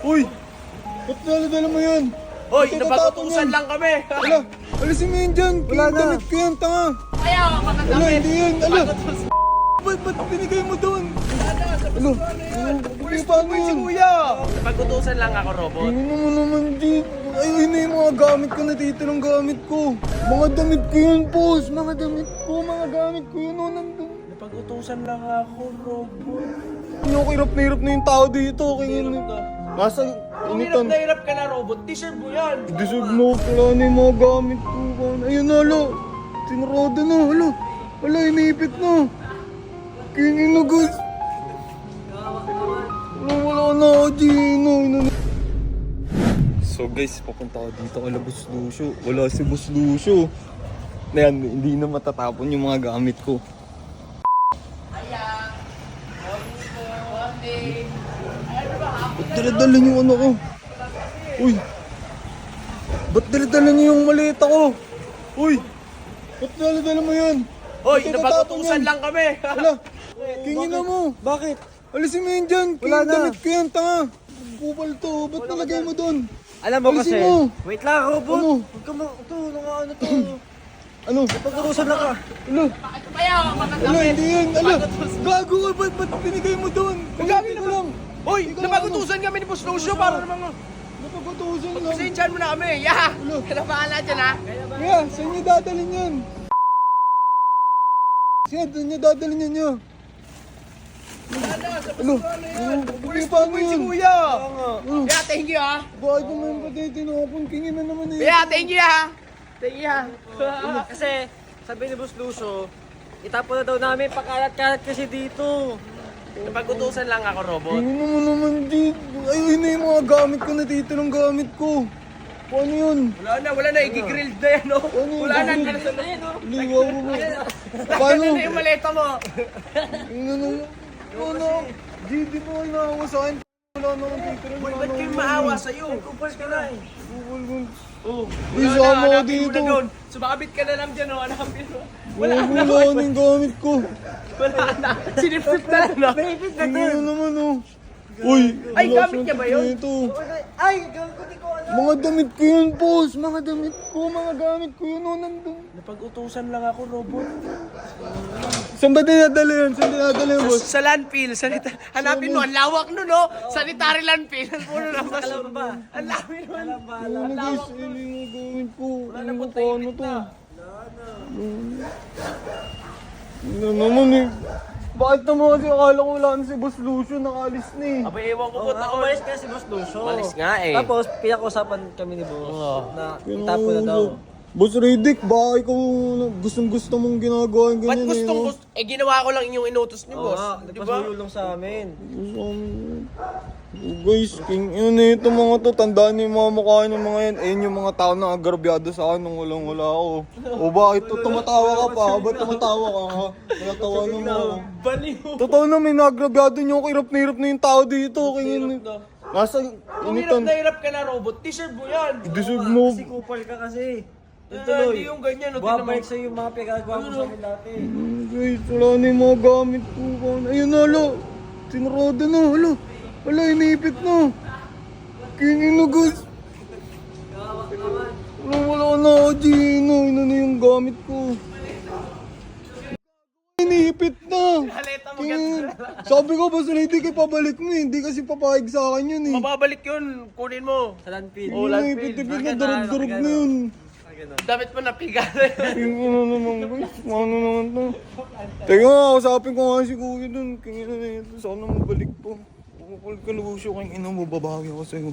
Uy! Ba't dala-dala mo yan? Hoy, Ba't napag-utusan yan? lang kami. Ala, alisin mo yan dyan. Wala na. Damit ko yan, tanga. Kaya ako Ala, makadamit. hindi yan. Ala, ba't binigay mo doon? Ano? Paano yan? Kuya! Napag-utusan lang ako, robot. Ano mo naman, Jid? Ayun na yung mga gamit ko na dito ng gamit ko. Mga damit ko yun, boss. Mga damit ko, mga gamit ko yun. Oh, nandun. Napag-utusan lang ako, robot. Ano ko, hirap na yung tao dito. Kaya nasa Kung hirap initan. na hirap ka na, robot, deserve mo yan. Deserve mo pala na yung mga gamit ko. Ayun na, alo. Sinarado na, alo. Alo, inipit na. Kinin na, guys. Wala na ako, Gino. So guys, papunta ako dito kay Boss Lucio. Wala si Boss Lucio. Ayan, hindi na matatapon yung mga gamit ko. Ba't dala-dala niyo yung ano ko? Uy! Ba't dala-dala niyo yung maleta ko? Uy! Ba't dala-dala mo yan? Hoy, Ba't napag-utusan yan? lang kami. Wala! Kingin na mo! Bakit? Alisin mo yan dyan! Wala na. Damit ko yan, tanga! Kupal to! Ba't nilagay mo doon? Alam mo Alisin kasi, mo. wait lang, robot. Ano? Huwag ka mo, ito, ano to? Ano? Pag-urusan na ka. Ano? Kaya ako Ano? makadamit. Hindi yan! Ano? Gago ka! Ba't binigay mo doon? Magabi Hindi ko naman. lang! Hoy, Ikaw napag-utusan kami ni Boss Lucio para naman. Napag-utusan lang! Pasensyahan mo na kami. Yeah! Kinabahan natin ha. Kaya, saan niyo dadalhin yan? Saan niyo dadalhin yan niyo? Ano? Paano Si yun? Kuya. Yeah, thank you ha. Bakit naman pati tinapon? Kingin na naman eh. Yeah, thank you ha. Thank you ha. Kasi, sabi ni Boss Lucio, itapon na daw namin, pakalat-kalat kasi dito. Napag-utusan lang ako, robot. Kingin mo naman, Jid. Ayun na yung mga gamit ko na dito ng gamit ko. Paano yun? Wala na, i-grilled na yan, no? Ano yun? Wala na, cancel na yan, no? Liwaw mo. Paano? Paano? na yung maleta mo. Ano? Ano? Jid, di mo inaawa sa akin. Wala na akong dito. Boy, ba't kayo maawa sa'yo? Kupal ka na eh. Oh, Isa wala mo na, hanapin mo dito. na doon. Sumabit ka na lang dyan, no? Hanapin mo. Wala na yung gamit ko. Wala na. Sinipsip na lang, no? Baby na Kingin na naman oh. Uy! Ay, wala gamit siyang niya ba yun? ito. Ay, gagawin ko ano. Mga damit ko yun, boss. Mga damit ko, mga gamit ko yun. Oh, nandun. Napag-utusan lang ako, robot. Saan ba dinadala yun? Saan dinadala yun, boss? Sa landfill, hanapin mo, ang lawak nun, no? Sanitary landfill. Puno na mas. Alam mo ba? Ang lami nun. Ano guys, ano yung gamit ko? Ano po, ko, ano tahimik to? na. Ano naman eh. Bakit naman kasi akala ko wala na si Boss Lucio, nakaalis na eh. Abay, ewan ko po taon. Umalis ka si Boss Lucio. Umalis nga eh. Tapos, pinag-usapan kami ni Boss na itapon na daw. Boss Riddick, baka ikaw gustong-gusto mong ginagawa yung Ba't ganyan gustong eh. gusto? Eh, ginawa ko lang yung inutos niyo, Oo boss. nga, Di ba? nagpasulong sa amin. Guys, king ano ito mga to, tandaan niyo yung mga mukha ng mga yan. Ayun yung mga tao na agrabyado sa akin nung walang-wala ako. O bakit to, tumatawa ka pa? Ba't tumatawa ka ha? Natawa na mo. Baliw. Totoo na may nagrabyado niyo ako, hirap na yung tao dito. Kaya nasa Kung hirap initan. na hirap ka na, robot, deserve mo yan. Deserve mo. Kasi kupal ka kasi. Ah, Tuloy. Hindi yung ganyan, no? Bumabalik sa'yo yung mga pinagawa mo sa amin dati. Guys, wala na yung mga gamit ko. Ayun na, alo. Sinarado na, alo. Wala, inipit na. Kingin na, guys. Wala na ako, Gino. Ino na yung gamit ko. Inipit na. Haleta mo, Kingin. Sabi ko, basta hindi kayo pabalik mo eh. Hindi kasi papayag sa akin yun eh. mababalik yun, kunin mo. Sa landfill. Oh, Inipit-ipit na, durog-durog na yun. Damit mo napiga. Kingin na naman, guys. Ano naman to. Teka nga, usapin ko nga si Kuya dun. Kingin na ito. Sana mabalik po. Kung ka Lucio, kayong ina mo, babawi ako sa'yo.